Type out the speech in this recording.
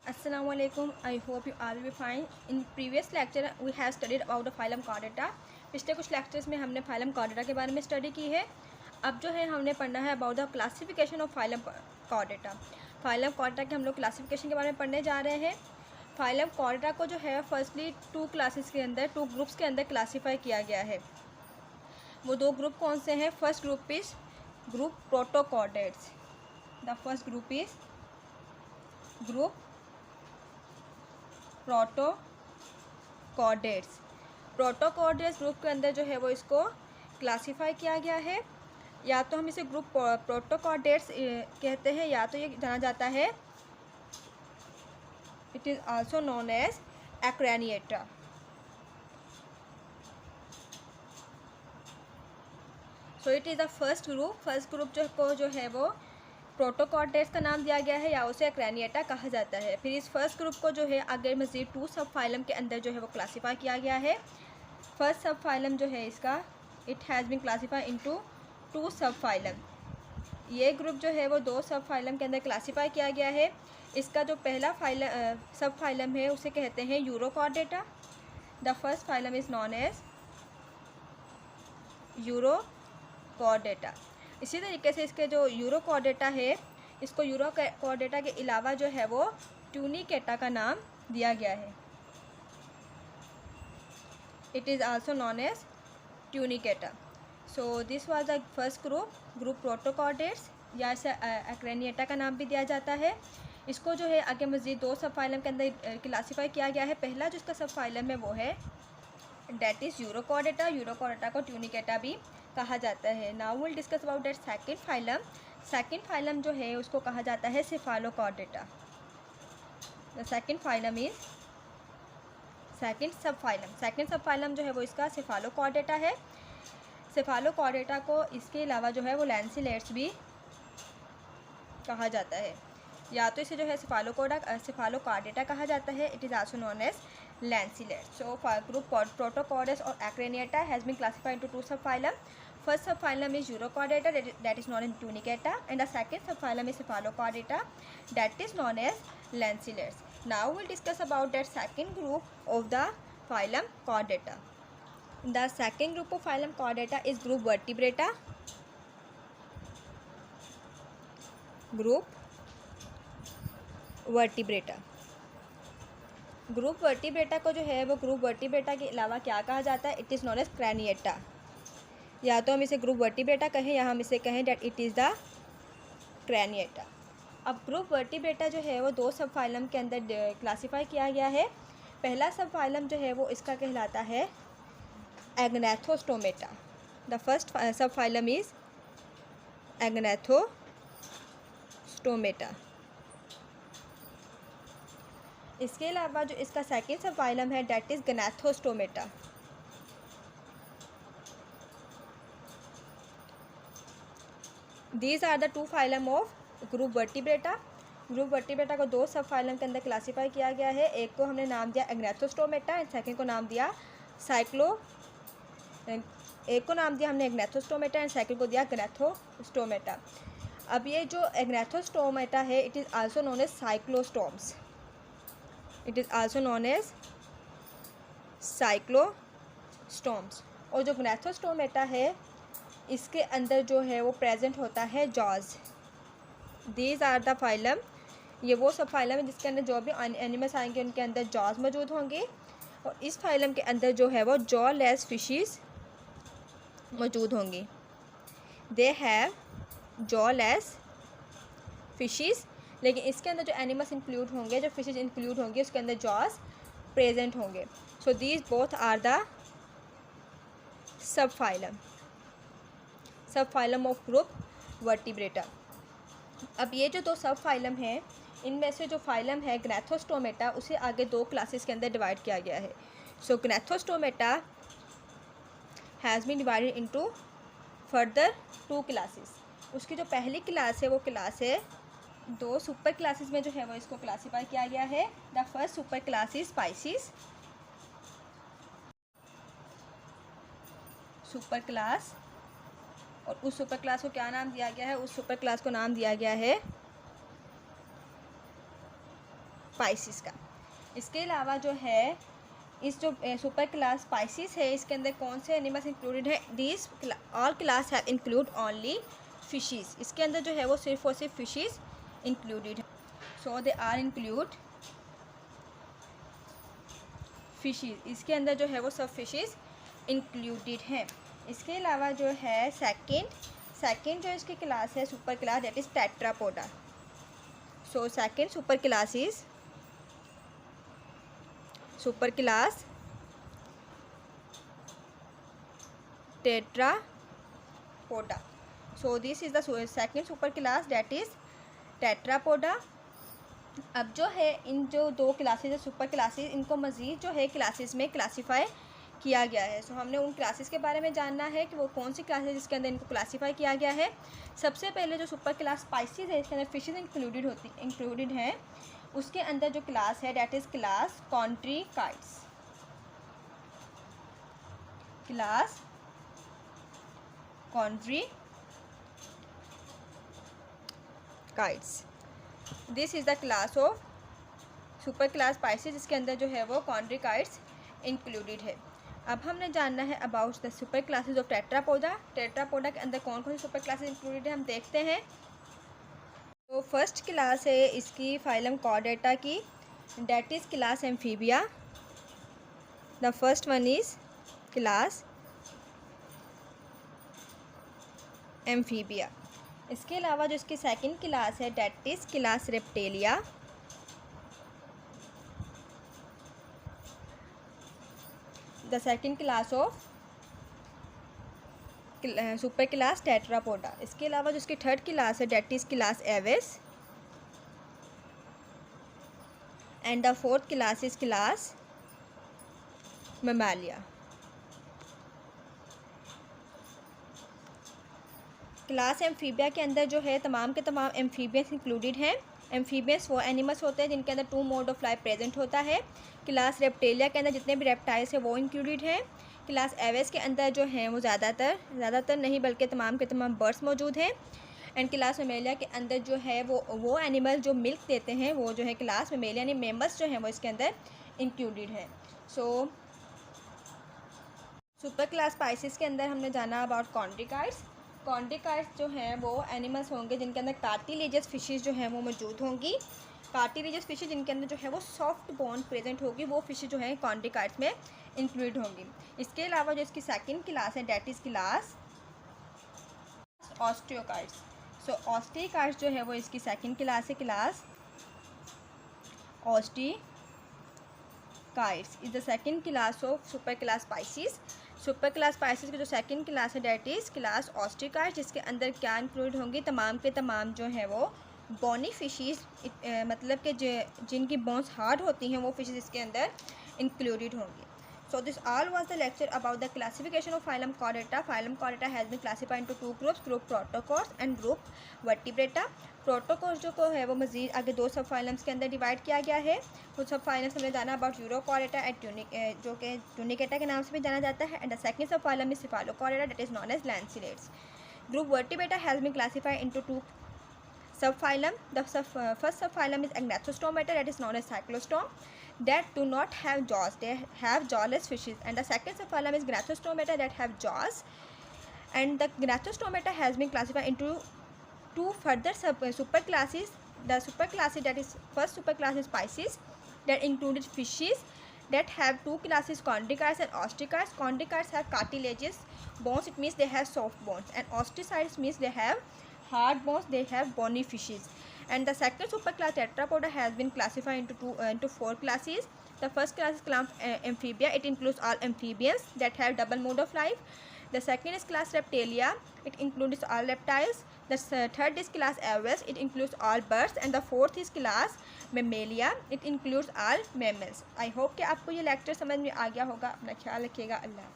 Assalamualaikum. I hope you all will be fine. In previous lecture we have studied about the phylum Chordata. पिछले कुछ lectures में हमने phylum Chordata के बारे में स्टडी की है। अब जो है हमने पढ़ना है about the classification of phylum chordata. Phylum Chordata के हम लोग क्लासिफिकेशन के बारे में पढ़ने जा रहे हैं। फाइलम कॉर्डेटा को जो है फर्स्टली टू ग्रुप्स के अंदर क्लासीफाई किया गया है। वो दो ग्रुप कौन से हैं? First group is group protochordates. The first group is group protochordates group के अंदर जो है वो इसको क्लासीफाई किया गया है। या तो हम इसे ग्रुप प्रोटोकॉर्डेट्स कहते हैं या तो ये जाना जाता है, it is also known as acraniata. So it is the first group जो है वो प्रोटोकॉर्डेट्स का नाम दिया गया है या उसे एक्रेनिएटा कहा जाता है। फिर इस फर्स्ट ग्रुप को जो है आगे मज़ीद टू सब फाइलम के अंदर जो है वो क्लासीफाई किया गया है। फर्स्ट सब फाइलम जो है इसका it has been classified into two सब फाइलम। ये ग्रुप जो है वो दो सब फाइलम के अंदर क्लासीफाई किया गया है। इसका जो पहला सब फाइलम है उसे कहते हैं Urochordata. The first phylum is known as Urochordata. इसी तरीके से इसके जो यूरोकॉर्डेटा है, इसको यूरोकॉर्डेटा के अलावा जो है वो ट्यूनिकेटा का नाम दिया गया है। It is also known as Tunicata. So this was the first group protochordates, या इसे एक्रेनिएटा का नाम भी दिया जाता है। इसको जो है आगे मज़ीद दो सब फाइलम के अंदर क्लासीफाई किया गया है। पहला जो इसका सब फाइलम है वो है डेट इज़ यूरोकॉर्डेटा को ट्यूनिकेटा भी कहा जाता है। Now will discuss about that second phylum जो है उसको कहा जाता है सेफालोकॉर्डेटा। द सेकंड सब फाइलम जो है वो इसका सेफालोकॉर्डेटा है। सेफालोकॉर्डेटा को इसके अलावा जो है वो लैंसिलेट्स भी कहा जाता है। या तो इसे जो है सेफालोकॉर्डेटा कहा जाता है, it is also known as lancelets. So group protochordates और acraniata has been classified into two सब phylum. First subphylum is Urochordata, that is known as Tunicata, and the second subphylum is Cephalochordata, that is known as Lanceolate. Now we'll discuss about that second group of the phylum Chordata. The second group of phylum Chordata is group Vertebrata. Group vertebrata को जो है वो group vertebrata के अलावा क्या कहा जाता है? It is known as craniata. या तो हम इसे ग्रुप वर्टिब्रेटा कहें या हम इसे कहें डेट इट इज़ द क्रैनिएटा। अब ग्रुप वर्टिब्रेटा जो है वो दो सब फाइलम के अंदर क्लासीफाई किया गया है। पहला सब फाइलम जो है वो इसका कहलाता है agnathostomata. The first subphylum is agnathostomata. इसके अलावा जो इसका सेकेंड सब फाइलम है that is gnathostomata. These are the two phylum of group vertebrata. Group vertebrata को दो सब फाइलम के अंदर क्लासीफाई किया गया है। एक को हमने नाम दिया एग्नैथोस्टोमेटा एंड सेकेंड को नाम दिया हमने एग्नैथोस्टोमेटा एंड सेकेंड को दिया गनैथोस्टोमेटा। अब ये जो एग्नैथोस्टोमेटा है it is also known as cyclostomes. और जो गनैथोस्टोमेटा है इसके अंदर जो है वो प्रेजेंट होता है jaws. These are the phylum, ये वो सब फाइलम है जिसके अंदर जो भी एनिमल्स आएंगे उनके अंदर जॉज मौजूद होंगे। और इस फाइलम के अंदर जो है वो जॉ लेस फिशेस मौजूद होंगी। They have jaw less fishes, लेकिन इसके अंदर जो एनिमल्स इंक्लूड होंगे, जो फिशेस इंक्लूड होंगे उसके अंदर जॉज प्रेजेंट होंगे। So these both are the sub phylum of group Vertebrata. अब ये जो दो सब फाइलम हैं इनमें से जो फाइलम है गनैथोस्टोमेटा उसे आगे दो क्लासेस के अंदर डिवाइड किया गया है। So gnathostomata has been divided into further two classes. उसकी जो पहली क्लास है वो क्लास है, दो सुपर क्लासेस में जो है वो इसको क्लासीफाई किया गया है। The first super class is species super class, और उस सुपर क्लास को क्या नाम दिया गया है? उस सुपर क्लास को नाम दिया गया है स्पाइसिस का। इसके अलावा जो है इस जो सुपर क्लास स्पाइसिस है इसके अंदर कौन से एनिमल्स इंक्लूडेड है? This all class have include only fishes. इसके अंदर जो है वो सिर्फ और सिर्फ फिशेस इंक्लूडेड है। सो दे आर इंक्लूड फिशेस। इसके अंदर जो है वो सब फिशेस इंक्लूडेड हैं। इसके अलावा जो है सेकेंड जो इसकी क्लास है super class, that is Tetrapoda. So second super class is super class Tetrapoda. So this is the second super class, that is Tetrapoda. अब जो है इन जो दो क्लासेज है सुपर क्लासेज, इनको मज़ीद जो है क्लासेस में क्लासीफाई किया गया है। सो हमने उन क्लासेस के बारे में जानना है कि वो कौन सी क्लासेस जिसके अंदर इनको क्लासीफाई किया गया है। सबसे पहले जो सुपर क्लास स्पाइसिस है इसके अंदर फिशेस इंक्लूडेड हैं। उसके अंदर जो क्लास है that is class chondrichthyes. Class chondrichthyes, this is the class of super class pisces जिसके अंदर जो है वो कॉन्ट्रिकाइड्स इंक्लूडेड है। अब हमने जानना है about the super classes of Tetrapoda. Tetrapoda के अंदर कौन कौन सी सुपर क्लासेस इंक्लूडेड है हम देखते हैं। तो फर्स्ट क्लास है इसकी फाइलम कॉर्डेटा की, that is class amphibia. The first one is class amphibia. इसके अलावा जो इसकी सेकंड क्लास है that is class reptilia. The second class of super class tetrapoda. इसके अलावा जो इसकी थर्ड क्लास है that is class aves and the fourth class is class mammalia. Class amphibia के अंदर जो है तमाम के तमाम एम्फीबियंस इंक्लूडेड हैं। एम्फीबियंस वो एनिमल्स होते हैं जिनके अंदर 2 मोड ऑफ लाइफ प्रेजेंट होता है। क्लास रेप्टेलिया के अंदर जितने भी रेप्टाइल्स हैं वो इंक्लूडेड हैं। क्लास एविस के अंदर जो हैं वो ज़्यादातर नहीं बल्कि तमाम के तमाम बर्ड्स मौजूद हैं। एंड क्लास मैमेलिया के अंदर जो है वो एनिमल जो मिल्क देते हैं वो जो है क्लास मैमेलिया, यानी मेमल्स जो हैं वो इसके अंदर इंक्लूडेड हैं। सो सुपर क्लास स्पाइसिस के अंदर हमने जाना अबाउट कॉन्ट्रिकाइड्स। कॉन्ट्रिकाइड्स जो हैं वो एनिमल्स होंगे जिनके अंदर कार्टिलेजियस फिशेस जो हैं वो मौजूद होंगी। कार्टिलेजियस फिशेस जिनके अंदर जो है वो सॉफ्ट बोन प्रेजेंट होगी, वो फिशेस जो हैं कॉन्ट्रिकाइड्स में इंक्लूड होंगी। इसके अलावा जो इसकी सेकंड क्लास है that is class osteichthyes. So osteichthyes जो है वो इसकी सेकंड क्लास है, class osteichthyes is the second class of super class pisces. Super class pisces की जो सेकंड क्लास है डेट इज़ क्लास ऑस्टियोकाइड्स, जिसके अंदर क्या इंक्लूड होंगी? तमाम के तमाम जो है वो बोनी फिशेस, मतलब कि जिनकी बोन्स हार्ड होती हैं वो फिशेस इसके अंदर इंक्लूडेड होंगी। So this all was the lecture about the classification of phylum chordata. Phylum chordata has been classified into 2 groups, group protochords and group vertebrata. Protochords जो को है वो मज़ीद आगे 2 सब फाइलम्स के अंदर डिवाइड किया गया है। कुछ सब फाइलम्स हमने जाना अबाउट यूरोकॉर्डेटा एंड जो कि ट्यूनिकेटा के नाम से भी जाना जाता है। And the second subphylum is cephalochordata, that is known as lancelets. Group vertebrata has been classified into 2 subphylum. The first subphylum is Agnathostomaata, that is known as cyclostome, that do not have jaws, they have jawless fishes. And the second subphylum is Gnathostomata, that have jaws. And the Gnathostomata has been classified into 2 further superclasses. The superclasses, that is first superclass is Pisces, that included fishes that have 2 classes, chondrichids and ostracids. Chondrichids have cartilaginous bones, it means they have soft bones, and ostracids means they have hard bones, they have bony fishes. And the second superclass Tetrapoda has been classified into 4 classes. The first class is class Amphibia, it includes all amphibians that have double mode of life. The second is class Reptilia, it includes all reptiles. The third is class Aves, it includes all birds. And the fourth is class Mammalia, it includes all mammals. I hope कि आपको ये lecture समझ में आ गया होगा। अपना ख्याल रखिएगा। अल्लाह।